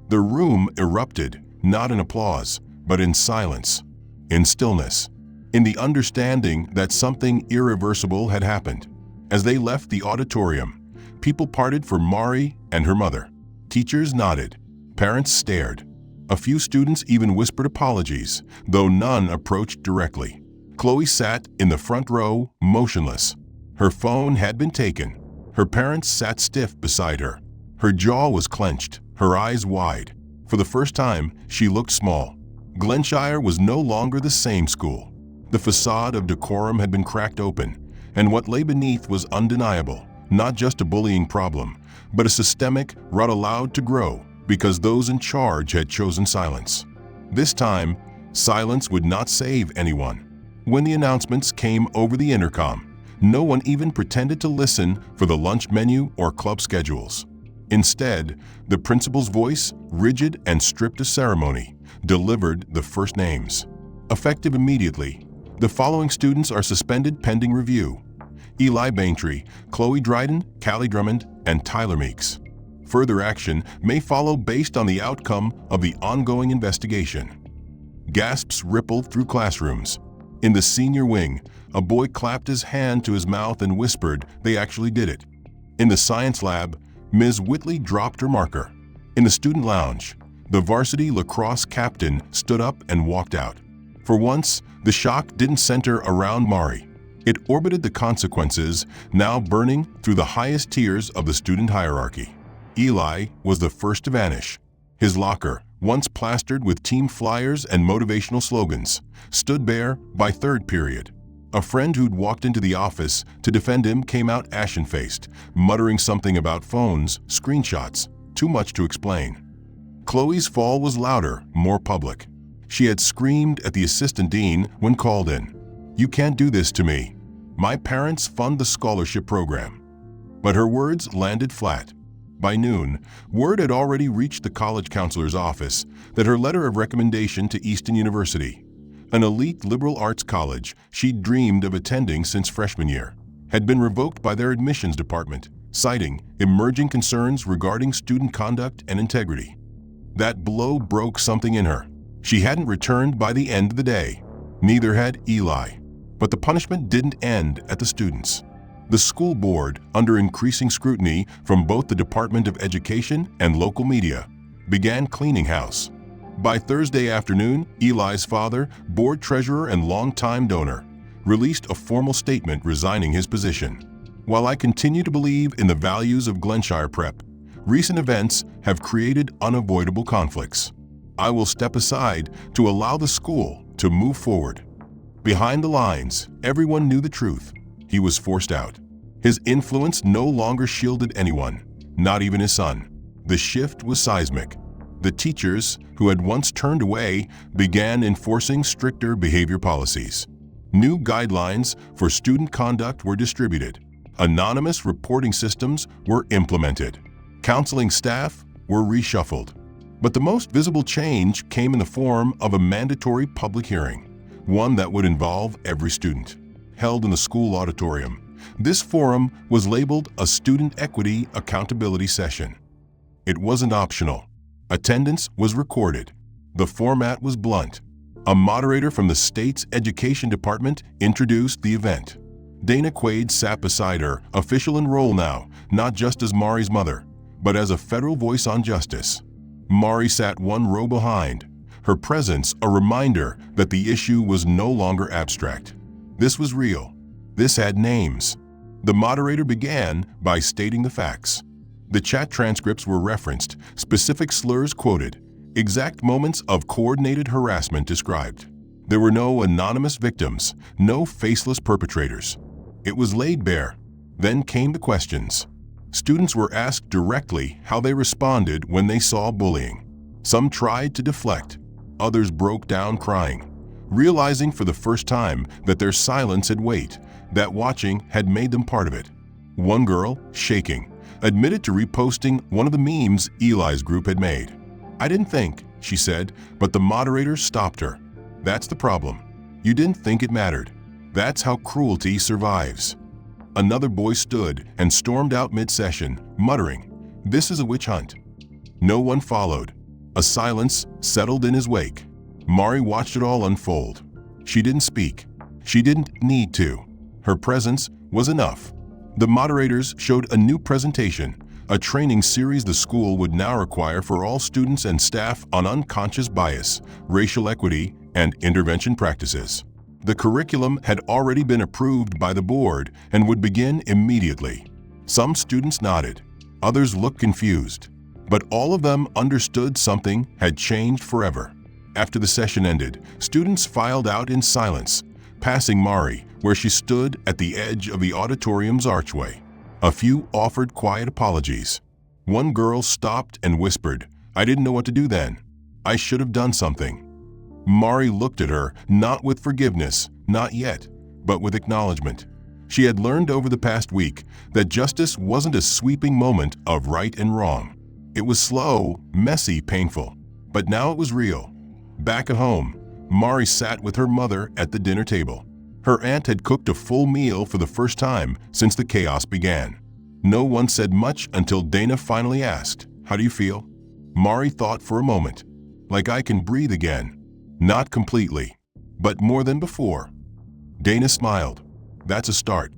The room erupted, not in applause, but in silence, in stillness, in the understanding that something irreversible had happened. As they left the auditorium, people parted for Mari and her mother. Teachers nodded. Parents stared. A few students even whispered apologies, though none approached directly. Chloe sat in the front row, motionless. Her phone had been taken. Her parents sat stiff beside her. Her jaw was clenched, her eyes wide. For the first time, she looked small. Glenshire was no longer the same school. The facade of decorum had been cracked open, and what lay beneath was undeniable, not just a bullying problem, but a systemic rot allowed to grow because those in charge had chosen silence. This time, silence would not save anyone. When the announcements came over the intercom, no one even pretended to listen for the lunch menu or club schedules. Instead, the principal's voice, rigid and stripped of ceremony, delivered the first names. Effective immediately, the following students are suspended pending review: Eli Baintree, Chloe Dryden, Callie Drummond, and Tyler Meeks. Further action may follow based on the outcome of the ongoing investigation. Gasps rippled through classrooms. In the senior wing, a boy clapped his hand to his mouth and whispered they actually did it. In the science lab, Ms. Whitley dropped her marker. In the student lounge, the varsity lacrosse captain stood up and walked out. For once, the shock didn't center around Mari. It orbited the consequences, now burning through the highest tiers of the student hierarchy. Eli was the first to vanish. His locker, once plastered with team flyers and motivational slogans, stood bare by third period. A friend who'd walked into the office to defend him came out ashen-faced, muttering something about phones, screenshots, too much to explain. Chloe's fall was louder, more public. She had screamed at the assistant dean when called in. "You can't do this to me. My parents fund the scholarship program." But her words landed flat. By noon, word had already reached the college counselor's office that her letter of recommendation to Easton University, an elite liberal arts college she'd dreamed of attending since freshman year, had been revoked by their admissions department, citing emerging concerns regarding student conduct and integrity. That blow broke something in her. She hadn't returned by the end of the day. Neither had Eli. But the punishment didn't end at the students. The school board, under increasing scrutiny from both the Department of Education and local media, began cleaning house. By Thursday afternoon, Eli's father, board treasurer and longtime donor, released a formal statement resigning his position. While I continue to believe in the values of Glenshire Prep, recent events have created unavoidable conflicts. I will step aside to allow the school to move forward. Behind the lines, everyone knew the truth. He was forced out. His influence no longer shielded anyone, not even his son. The shift was seismic. The teachers, who had once turned away, began enforcing stricter behavior policies. New guidelines for student conduct were distributed. Anonymous reporting systems were implemented. Counseling staff were reshuffled. But the most visible change came in the form of a mandatory public hearing, one that would involve every student. Held in the school auditorium, this forum was labeled a Student Equity Accountability Session. It wasn't optional. Attendance was recorded. The format was blunt. A moderator from the state's education department introduced the event. Dana Quaid sat beside her, official in role now, not just as Mari's mother, but as a federal voice on justice. Mari sat one row behind, her presence a reminder that the issue was no longer abstract. This was real. This had names. The moderator began by stating the facts. The chat transcripts were referenced, specific slurs quoted, exact moments of coordinated harassment described. There were no anonymous victims, no faceless perpetrators. It was laid bare. Then came the questions. Students were asked directly how they responded when they saw bullying. Some tried to deflect. Others broke down crying, realizing for the first time that their silence had weight, that watching had made them part of it. One girl, shaking, admitted to reposting one of the memes Eli's group had made. "I didn't think," she said, but the moderator stopped her. "That's the problem. You didn't think it mattered. That's how cruelty survives." Another boy stood and stormed out mid-session, muttering, "This is a witch hunt." No one followed. A silence settled in his wake. Mari watched it all unfold. She didn't speak. She didn't need to. Her presence was enough. The moderators showed a new presentation, a training series the school would now require for all students and staff on unconscious bias, racial equity, and intervention practices. The curriculum had already been approved by the board and would begin immediately. Some students nodded. Others looked confused. But all of them understood something had changed forever. After the session ended, students filed out in silence, passing Mari where she stood at the edge of the auditorium's archway. A few offered quiet apologies. One girl stopped and whispered, "I didn't know what to do then. I should have done something." Mari looked at her, not with forgiveness, not yet, but with acknowledgement. She had learned over the past week that justice wasn't a sweeping moment of right and wrong. It was slow, messy, painful, but now it was real. Back at home, Mari sat with her mother at the dinner table. Her aunt had cooked a full meal for the first time since the chaos began. No one said much until Dana finally asked, "How do you feel?" Mari thought for a moment. "Like I can breathe again." Not completely, but more than before. Dana smiled. "That's a start."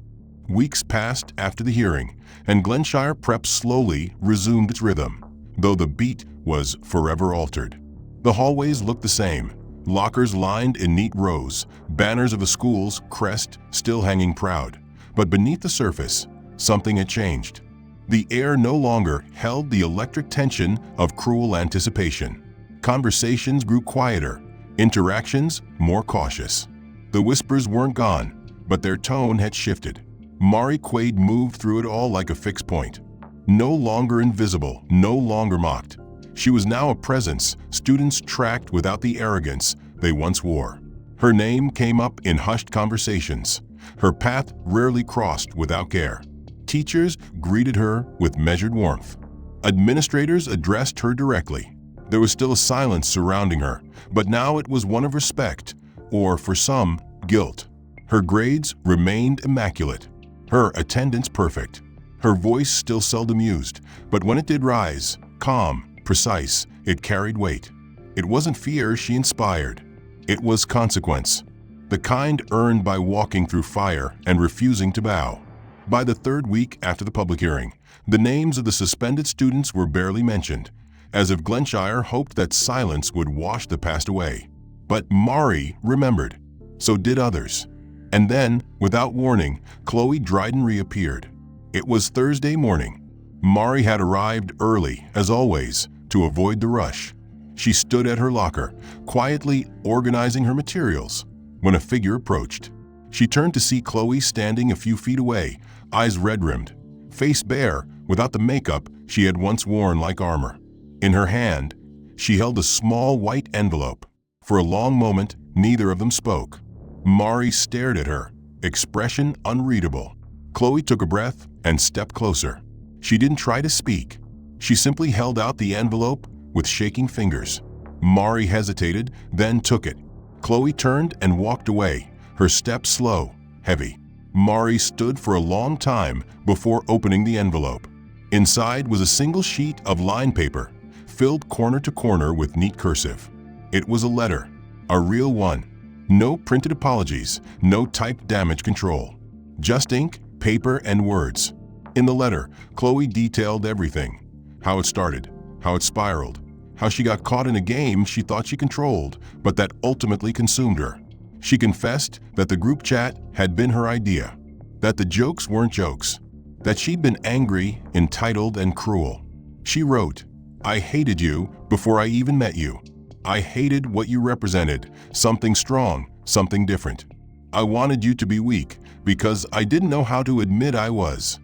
Weeks passed after the hearing, and Glenshire Prep slowly resumed its rhythm, though the beat was forever altered. The hallways looked the same, lockers lined in neat rows, banners of the school's crest still hanging proud. But beneath the surface, something had changed. The air no longer held the electric tension of cruel anticipation. Conversations grew quieter, interactions more cautious. The whispers weren't gone, but their tone had shifted. Mari Quaid moved through it all like a fixed point. No longer invisible, no longer mocked. She was now a presence students tracked without the arrogance they once wore. Her name came up in hushed conversations. Her path rarely crossed without care. Teachers greeted her with measured warmth. Administrators addressed her directly. There was still a silence surrounding her, but now it was one of respect, or for some, guilt. Her grades remained immaculate. Her attendance perfect. Her voice still seldom used, but when it did rise, calm, precise, it carried weight. It wasn't fear she inspired. It was consequence. The kind earned by walking through fire and refusing to bow. By the third week after the public hearing, the names of the suspended students were barely mentioned, as if Glenshire hoped that silence would wash the past away. But Mari remembered. So did others. And then, without warning, Chloe Dryden reappeared. It was Thursday morning. Mari had arrived early, as always, to avoid the rush. She stood at her locker, quietly organizing her materials, when a figure approached. She turned to see Chloe standing a few feet away, eyes red-rimmed, face bare, without the makeup she had once worn like armor. In her hand, she held a small white envelope. For a long moment, neither of them spoke. Mari stared at her, expression unreadable. Chloe took a breath and stepped closer. She didn't try to speak. She simply held out the envelope with shaking fingers. Mari hesitated, then took it. Chloe turned and walked away, her step slow, heavy. Mari stood for a long time before opening the envelope. Inside was a single sheet of line paper, filled corner to corner with neat cursive. It was a letter, a real one. No printed apologies, no typed damage control. Just ink, paper, and words. In the letter, Chloe detailed everything. How it started, how it spiraled, how she got caught in a game she thought she controlled, but that ultimately consumed her. She confessed that the group chat had been her idea, that the jokes weren't jokes, that she'd been angry, entitled, and cruel. She wrote, "I hated you before I even met you. I hated what you represented, something strong, something different. I wanted you to be weak because I didn't know how to admit I was."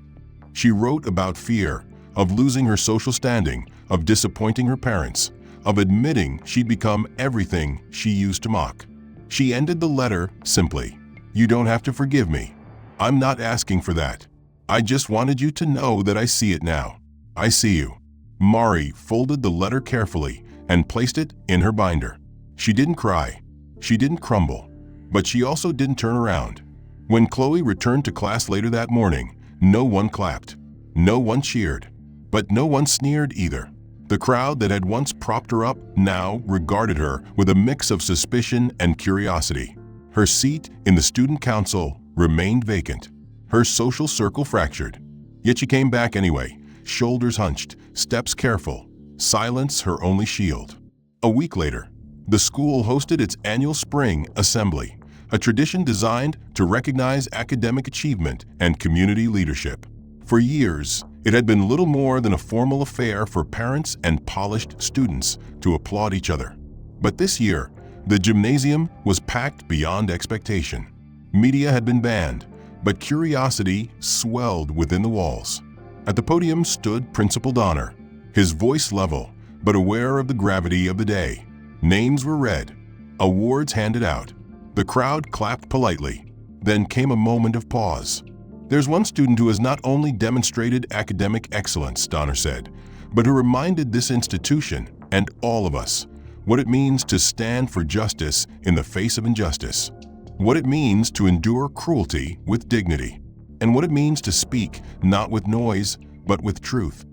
She wrote about fear, of losing her social standing, of disappointing her parents, of admitting she'd become everything she used to mock. She ended the letter simply, "You don't have to forgive me. I'm not asking for that. I just wanted you to know that I see it now. I see you." Mari folded the letter carefully and placed it in her binder. She didn't cry. She didn't crumble. But she also didn't turn around. When Chloe returned to class later that morning, no one clapped. No one cheered. But no one sneered either. The crowd that had once propped her up now regarded her with a mix of suspicion and curiosity. Her seat in the student council remained vacant. Her social circle fractured. Yet she came back anyway, shoulders hunched, steps careful, silence her only shield. A week later, the school hosted its annual spring assembly, a tradition designed to recognize academic achievement and community leadership. For years, it had been little more than a formal affair for parents and polished students to applaud each other. But this year, the gymnasium was packed beyond expectation. Media had been banned, but curiosity swelled within the walls. At the podium stood Principal Donner, his voice level, but aware of the gravity of the day. Names were read, awards handed out. The crowd clapped politely. Then came a moment of pause. "There's one student who has not only demonstrated academic excellence," Donner said, "but who reminded this institution and all of us what it means to stand for justice in the face of injustice, what it means to endure cruelty with dignity, and what it means to speak not with noise but with truth."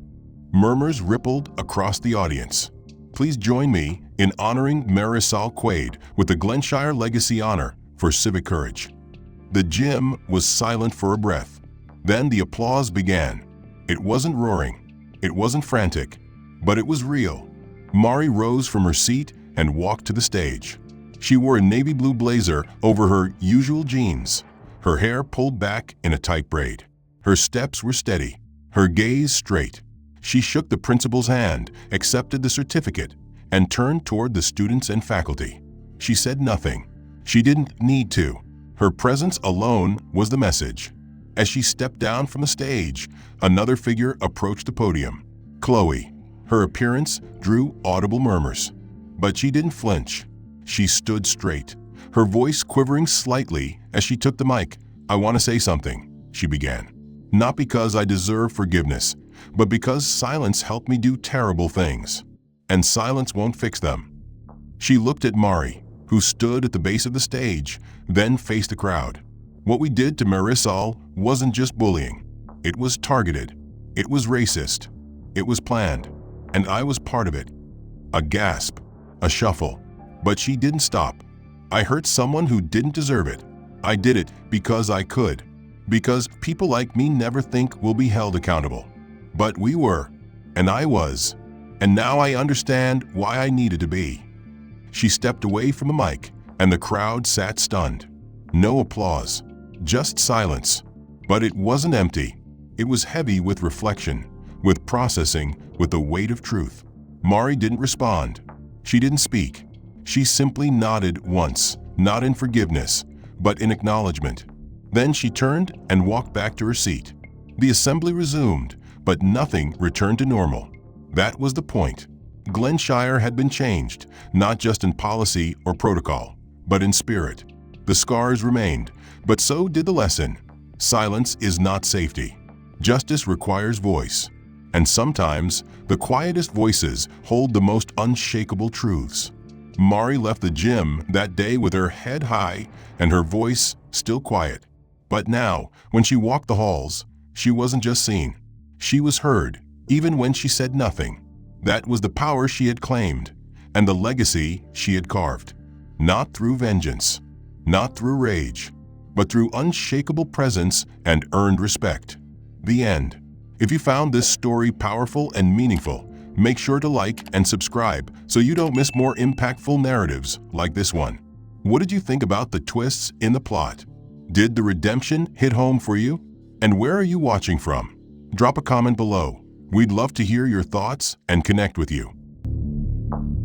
Murmurs rippled across the audience. Please join me in honoring Marisol Quaid with the Glenshire Legacy Honor for civic courage. The gym was silent for a breath. Then the applause began. It wasn't roaring. It wasn't frantic. But it was real. Mari rose from her seat and walked to the stage. She wore a navy blue blazer over her usual jeans, her hair pulled back in a tight braid. Her steps were steady, her gaze straight. She shook the principal's hand, accepted the certificate, and turned toward the students and faculty. She said nothing. She didn't need to. Her presence alone was the message. As she stepped down from the stage, another figure approached the podium. Chloe. Her appearance drew audible murmurs. But she didn't flinch. She stood straight, her voice quivering slightly as she took the mic. "I want to say something," she began. "Not because I deserve forgiveness, but because silence helped me do terrible things. And silence won't fix them." She looked at Mari, who stood at the base of the stage, then faced the crowd. "What we did to Marisol wasn't just bullying. It was targeted. It was racist. It was planned. And I was part of it." A gasp, a shuffle. But she didn't stop. "I hurt someone who didn't deserve it. I did it because I could. Because people like me never think we'll be held accountable. But we were. And I was. And now I understand why I needed to be." She stepped away from the mic, and the crowd sat stunned. No applause, just silence. But it wasn't empty. It was heavy with reflection, with processing, with the weight of truth. Mari didn't respond. She didn't speak. She simply nodded once, not in forgiveness, but in acknowledgement. Then she turned and walked back to her seat. The assembly resumed, but nothing returned to normal. That was the point. Glenshire had been changed, not just in policy or protocol, but in spirit. The scars remained, but so did the lesson. Silence is not safety. Justice requires voice. And sometimes, the quietest voices hold the most unshakable truths. Mari left the gym that day with her head high and her voice still quiet. But now, when she walked the halls, she wasn't just seen. She was heard, even when she said nothing. That was the power she had claimed, and the legacy she had carved. Not through vengeance, not through rage, but through unshakable presence and earned respect. The end. If you found this story powerful and meaningful, make sure to like and subscribe so you don't miss more impactful narratives like this one. What did you think about the twists in the plot? Did the redemption hit home for you? And where are you watching from? Drop a comment below. We'd love to hear your thoughts and connect with you.